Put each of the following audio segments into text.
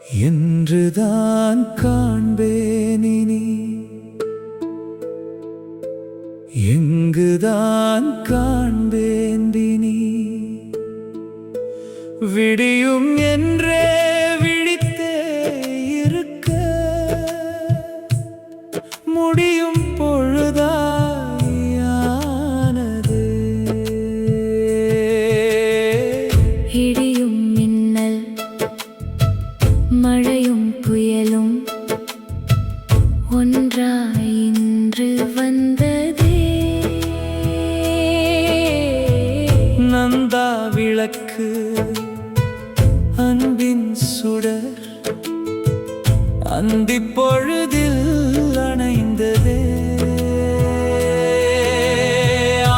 என்றுதான் காண்பேனினி, எங்குதான் காண்பேந்தினி, விடியும் என்றே விழித்தே இருக்க முடியும் பொழுதாயானது. இடியும் மின்னல் மழையும் புயலும் ஒன்றாய் இன்று வந்ததே. நந்தா விளக்கு அன்பின் சுடர் அந்திப் பொழுதில் அணைந்ததே.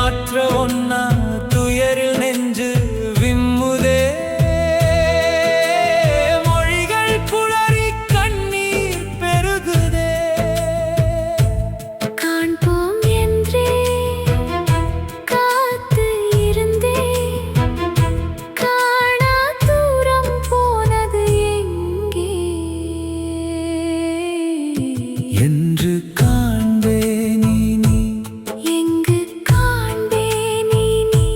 ஆற்ற ஒன்னா துயரில் நெஞ்சு விம்முதே. மொழிகள் குளறி கண்ணீர் பெருகுதே. காண்போம் என்றே காத்து இருந்தே காணா தூரம் போனது எங்கே என்று காண்பேனி நீ, எங்கு காண்பேனி நீ.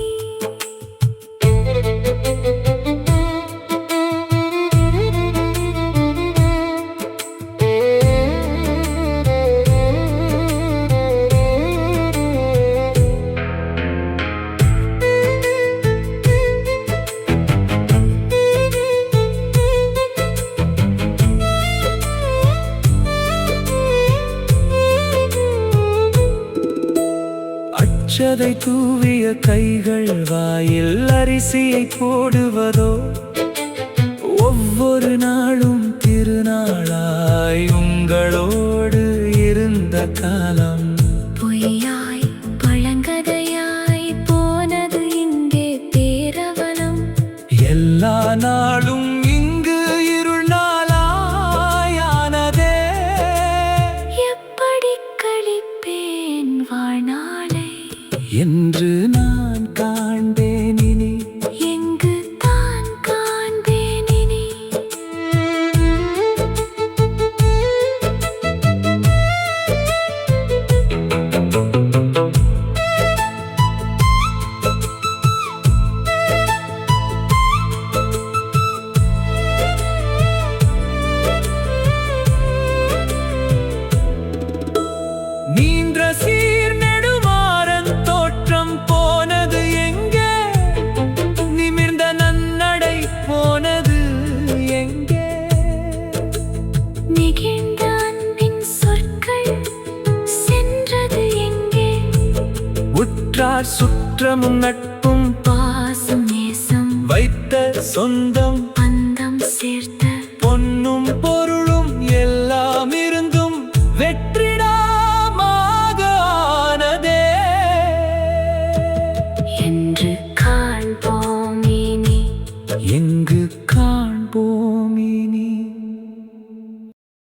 அச்சதை தூவிய கைகள் வாயில் அரிசியை போடுவதோ, ஒவ்வொரு நாளும் திருநாளாய் உங்களோடு இருந்த காலம் பொய்யாய் பழங்கதையாய் போனது இங்கே பேரவலம். எல்லா நாளும் இங்கு இருள் நாளாயானதே. எப்படி கழிப்பேன் வாழ்நாளை என்று நான் காண்பேன் இனி, எங்கு தான் காண்பேன் இனி. நீன்ற சீர் நெடுமாறன் தோற்றம் போனது எங்கே, நிமிர்ந்த நன்னடை போனது எங்கே, நெகிழ்ந்த அன்பின் சொற்கள் சென்றது எங்கே, உற்றார் சுற்றமும் நட்பும் பாசம் நேசம் வைத்த சொந்தம் பந்தம் சேர்த்த பொன்னும் பொருளும்